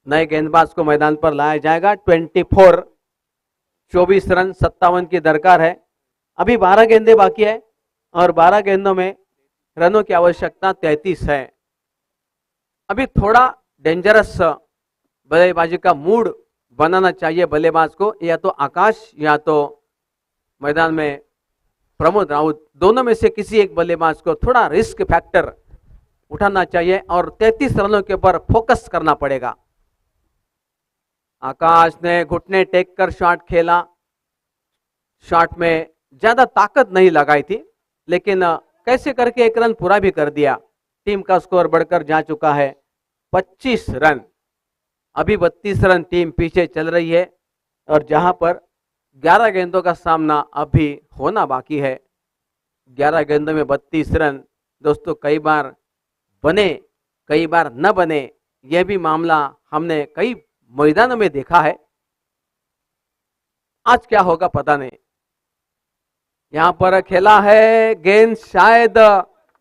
B: नए गेंदबाज को मैदान पर लाया जाएगा। 24 रन 57 की दरकार है। अभी 12 गेंदें बाकी है और 12 गेंदों में रनों की आवश्यकता 33 है। अभी थोड़ा डेंजरस बल्लेबाजी का मूड बनाना चाहिए बल्लेबाज को, या तो आकाश या तो मैदान में प्रमोद राउत, दोनों में से किसी एक बल्लेबाज को थोड़ा रिस्क फैक्टर उठाना चाहिए और 33 रनों के ऊपर फोकस करना पड़ेगा। आकाश ने घुटने टेक कर शॉट खेला, शॉट में ज्यादा ताकत नहीं लगाई थी, लेकिन कैसे करके एक रन पूरा भी कर दिया। टीम का स्कोर बढ़कर जा चुका है 25 रन। अभी 32 रन टीम पीछे चल रही है और जहां पर 11 गेंदों का सामना अभी होना बाकी है। 11 गेंदों में 32 रन दोस्तों, कई बार बने कई बार न बने, यह भी मामला हमने कई मैदानों में देखा है। आज क्या होगा पता नहीं। यहां पर खेला है, गेंद शायद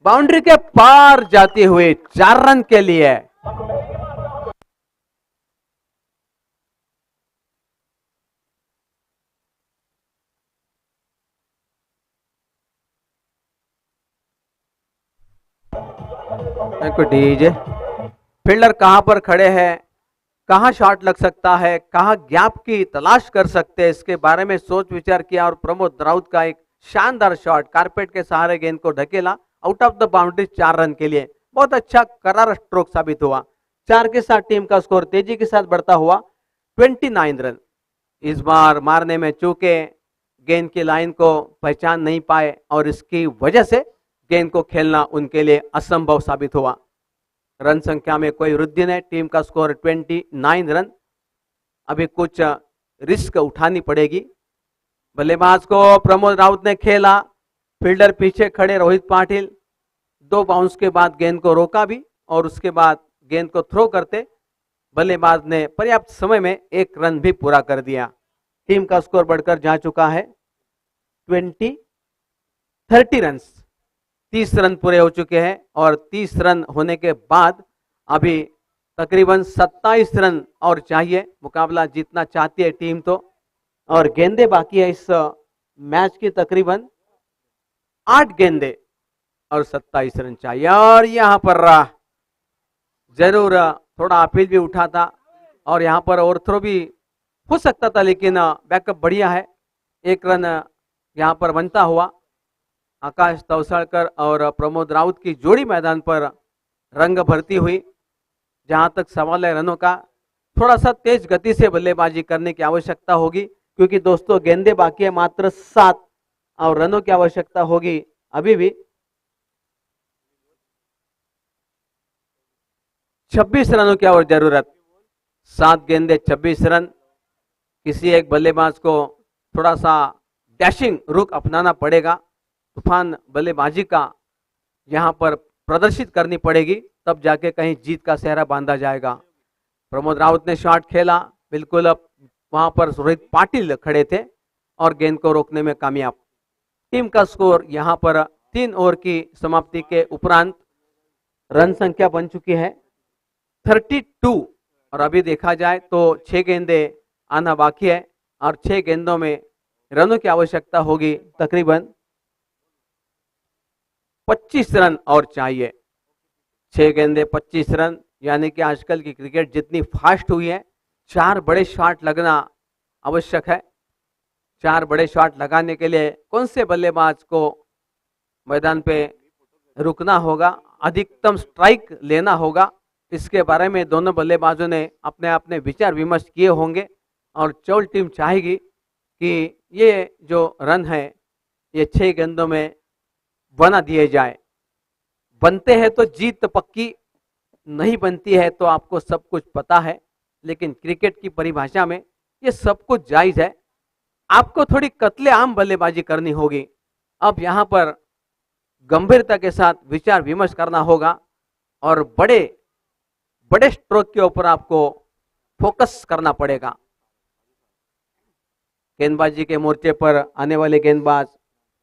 B: बाउंड्री के पार जाते हुए 4 रन के लिए। डीजे फील्डर कहां पर खड़े हैं, कहां शॉट लग सकता है, कहां गैप की तलाश कर सकते हैं, इसके बारे में सोच विचार किया और प्रमोद राउत का एक शानदार शॉट कारपेट के सहारे गेंद को ढकेला out of the boundary 4 run के लिए। बहुत अच्छा करारा स्ट्रोक साबित हुआ। 4 के साथ टीम का स्कोर तेजी के साथ बढ़ता हुआ 29 रन। इस बार मारने में चूके गेंद की लाइन को पहचान नहीं पाए और इसकी वजह से गेंद को खेलना उनके लिए असंभव साबित हुआ। रन संख्या में कोई वृद्धि नहीं, टीम का स्कोर 29 रन। अभी कुछ रिस्क उठानी पड़ेगी बल्लेबाज को। प्रमोद राउत ने खेला, फील्डर पीछे खड़े रोहित पाटिल 2 बाउंस के बाद गेंद को रोका भी और उसके बाद गेंद को थ्रो करते बल्लेबाज ने पर्याप्त समय में 1 रन भी पूरा कर दिया। टीम का स्कोर बढ़कर जा चुका है 30 रन, 30 रन पूरे हो चुके हैं और 30 रन होने के बाद अभी तकरीबन 27 रन और चाहिए, मुकाबला जीतना चाहती है टीम तो। और गेंदे बाकी है इस मैच की तकरीबन 8 गेंदे और 27 रन चाहिए। और यहाँ पर जरूर थोड़ा अपील भी उठा था और यहाँ पर ओवर थ्रो भी हो सकता था, लेकिन बैकअप बढ़िया है। 1 रन यहाँ पर बनता हुआ आकाश तवसड़कर और प्रमोद राउत की जोड़ी मैदान पर रंग भरती हुई। जहां तक सवाल है रनों का, थोड़ा सा तेज गति से बल्लेबाजी करने की आवश्यकता होगी, क्योंकि दोस्तों गेंदे बाकी है मात्र 7 और रनों की आवश्यकता होगी अभी भी। 26 रनों की और जरूरत, 7 गेंदे 26 रन। किसी एक बल्लेबाज को थोड़ा सा डैशिंग रुख अपनाना पड़ेगा, तूफान बल्लेबाजी का यहां पर प्रदर्शित करनी पड़ेगी, तब जाके कहीं जीत का सेहरा बांधा जाएगा। प्रमोद राउत ने शॉट खेला, बिल्कुल अब वहां पर रोहित पाटिल खड़े थे और गेंद को रोकने में कामयाब। टीम का स्कोर यहां पर 3 ओवर की समाप्ति के उपरांत रन संख्या बन चुकी है 32 और अभी देखा जाए तो 6 गेंदे आना बाकी है और 6 गेंदों में रनों की आवश्यकता होगी तकरीबन 25 रन और चाहिए। 6 गेंदे 25 रन, यानी कि आजकल की क्रिकेट जितनी फास्ट हुई है, 4 बड़े शॉट लगना आवश्यक है। 4 बड़े शॉट लगाने के लिए कौन से बल्लेबाज को मैदान पे रुकना होगा, अधिकतम स्ट्राइक लेना होगा, इसके बारे में दोनों बल्लेबाजों ने अपने अपने विचार विमर्श किए होंगे और चौल टीम चाहेगी कि ये जो रन है ये 6 गेंदों में बना दिए जाए। बनते हैं तो जीत पक्की, नहीं बनती है तो आपको सब कुछ पता है, लेकिन क्रिकेट की परिभाषा में ये सब कुछ जायज है। आपको थोड़ी कत्लेआम बल्लेबाजी करनी होगी। अब यहां पर गंभीरता के साथ विचार विमर्श करना होगा और बड़े बड़े स्ट्रोक के ऊपर आपको फोकस करना पड़ेगा। गेंदबाजी के मोर्चे पर आने वाले गेंदबाज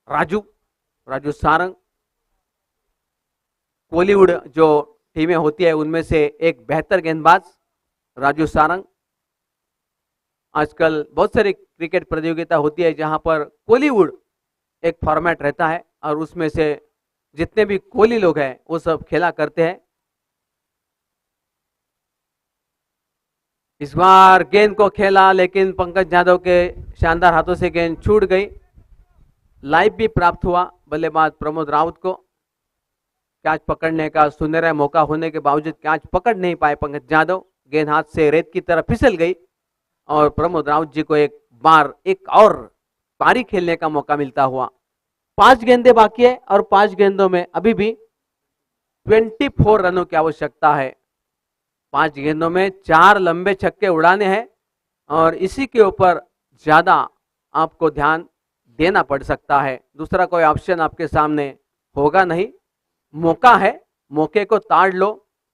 B: राजू सारंग, बॉलीवुड जो टीमें होती है उनमें से एक बेहतर गेंदबाज राजू सारंग। आजकल बहुत सारी क्रिकेट प्रतियोगिता होती है जहां पर बॉलीवुड एक फॉर्मेट रहता है और उसमें से जितने भी कोहली लोग हैं वो सब खेला करते हैं। इस बार गेंद को खेला, लेकिन पंकज यादव के शानदार हाथों से गेंद छूट गई। लाइव भी प्राप्त हुआ बल्लेबाज प्रमोद राउत को। कैच पकड़ने का सुनहरा मौका होने के बावजूद कैच पकड़ नहीं पाए पंकज यादव। गेंद हाथ से रेत की तरफ फिसल गई और प्रमोद राउत जी को एक और पारी खेलने का मौका मिलता हुआ। 5 गेंदे बाकी है और 5 गेंदों में अभी भी 24 रनों की आवश्यकता है। 5 गेंदों में 4 लंबे छक्के उड़ाने हैं और इसी के ऊपर ज्यादा आपको ध्यान देना पड़ सकता है। दूसरा कोई ऑप्शन आपके सामने होगा नहीं। मौका है, मौके को ताड़ लो,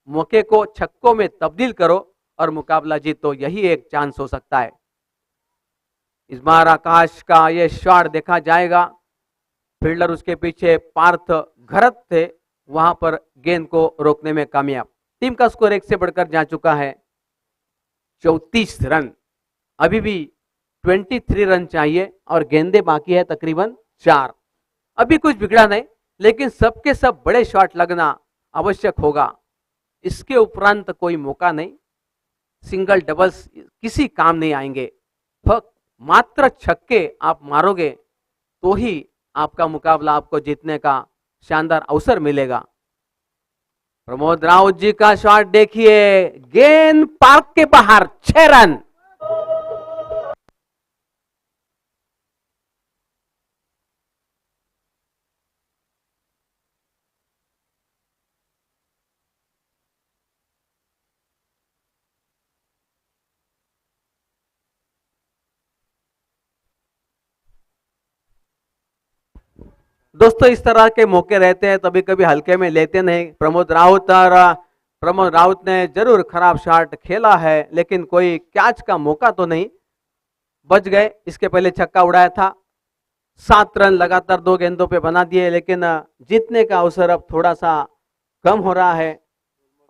B: मौके को छक्कों में तब्दील करो और मुकाबला जीतो, यही एक चांस हो सकता है। इस बार आकाश का ये शॉट देखा जाएगा। फील्डर उसके पीछे पार्थ घरत थे, वहां पर गेंद को रोकने में कामयाब। टीम का स्कोर 1 से बढ़कर जा चुका है 34 रन। अभी भी 23 रन चाहिए और गेंदे बाकी है तकरीबन 4। अभी कुछ बिगड़ा नहीं, लेकिन सबके सब बड़े शॉट लगना आवश्यक होगा। इसके उपरांत कोई मौका नहीं, सिंगल डबल्स किसी काम नहीं आएंगे। मात्र छक्के आप मारोगे तो ही आपका मुकाबला आपको जीतने का शानदार अवसर मिलेगा। प्रमोद राउत जी का शॉट देखिए, गेंद पार्क के बाहर, 6 रन। दोस्तों इस तरह के मौके रहते हैं, कभी कभी हल्के में लेते नहीं। प्रमोद राउत ने जरूर खराब शॉट खेला है, लेकिन कोई कैच का मौका तो नहीं, बच गए। इसके पहले छक्का उड़ाया था। 7 रन लगातार 2 गेंदों पे बना दिए, लेकिन जीतने का अवसर अब थोड़ा सा कम हो रहा है।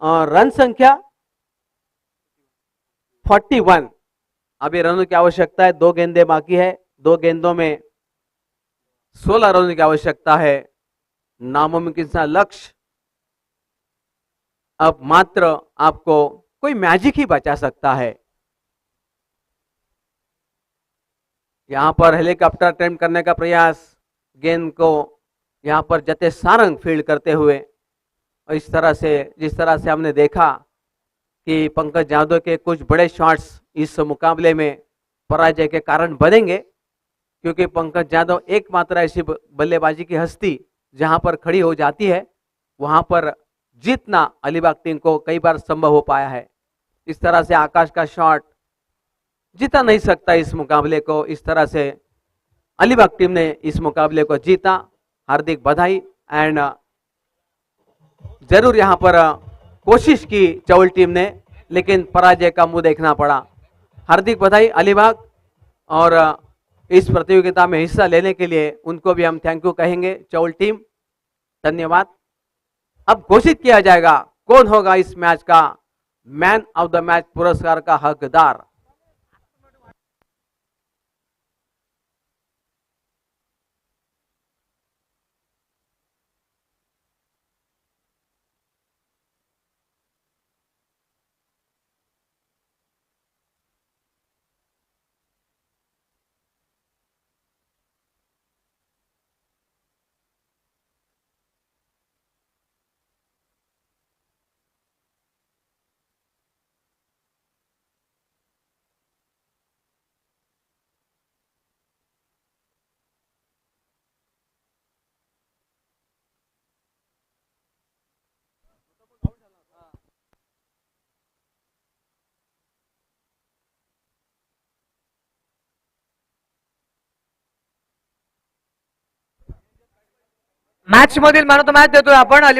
B: और रन संख्या 41। अभी रनों की आवश्यकता है, 2 गेंदें बाकी है, 2 गेंदों में 16 रनों की आवश्यकता है। नामुमकिन सा लक्ष्य अब मात्र आपको कोई मैजिक ही बचा सकता है। यहां पर हेलीकॉप्टर अटेम्प्ट करने का प्रयास, गेंद को यहां पर जते सारंग फील्ड करते हुए, इस तरह से जिस तरह से हमने देखा कि पंकज यादव के कुछ बड़े शॉट्स इस मुकाबले में पराजय के कारण बनेंगे, क्योंकि पंकज यादव एकमात्र ऐसी बल्लेबाजी की हस्ती जहां पर खड़ी हो जाती है वहां पर जीतना अलीबाग टीम को कई बार संभव हो पाया है। इस तरह से आकाश का शॉट जीता नहीं सकता इस मुकाबले को, इस तरह से अलीबाग टीम ने इस मुकाबले को जीता। हार्दिक बधाई। एंड जरूर यहां पर कोशिश की चौल टीम ने, लेकिन पराजय का मुंह देखना पड़ा। हार्दिक बधाई अलीबाग, और इस प्रतियोगिता में हिस्सा लेने के लिए उनको भी हम थैंक यू कहेंगे। चौल टीम धन्यवाद। अब घोषित किया जाएगा कौन होगा इस मैच का मैन ऑफ द मैच पुरस्कार का हकदार।
A: मॅच मधील मॅन ऑफ द मॅच देतोय आपण अलिबाग